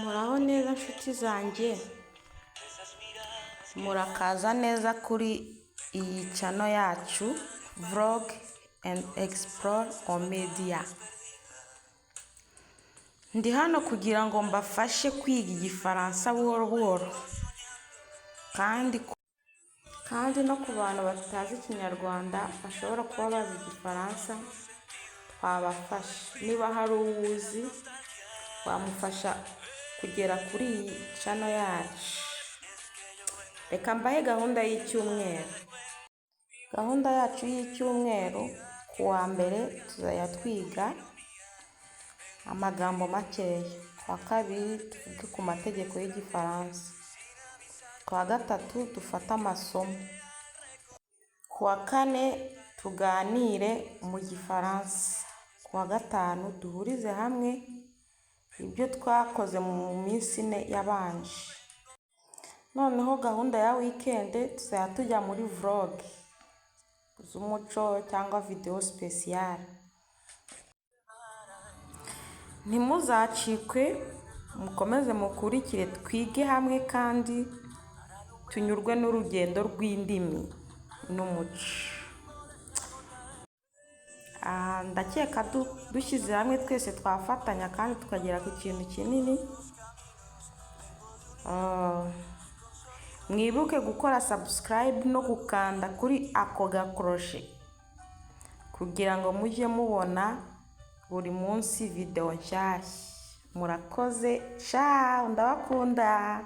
Muraho neza nshuti zanjye, murakaza neza kuri iyi channel yacu Vlog and Explore on Media. Ndi hano kugira ngo mbafashe kwiga Igifaransa buhoro buhoro, kandi no ku bantu batazi Ikinyarwanda bashobora kuba bazi Igifaransa twabafasha. Niba hari uwuzi wamufasha kugera kuri iyi channel yacu. Reka mbahe gahunda y'icyumweru. Gahunda yacu y'icyumweru, kuwa mbere tuzajya twiga amagambo makeya, kuwa kabiri tuvuge ku mategeko y'Igifaransa, kuwa gatatu dufata amasomo, kuwa kane tuganire mu Gifaransa, kuwa gatanu duhurize hamwe ibyo twakoze mu minsi ine yabanje. Noneho gahunda ya weekend tuzajya tujya muri vlog z'umuco cyangwa video special. Ntimuzacikwe, mukomeze mukurikire twige hamwe kandi tunyurwe n'urugendo rw'indimi n'umuco. Ndakeka dushyize hamwe twese twafatanya kandi tukagera ku kintu kinini. Mwibuke gukora subscribe no gukanda kuri ako gakoroshe kugira ngo mujye mubona buri munsi video nshyashya. Murakoze, ciao, ndabakunda.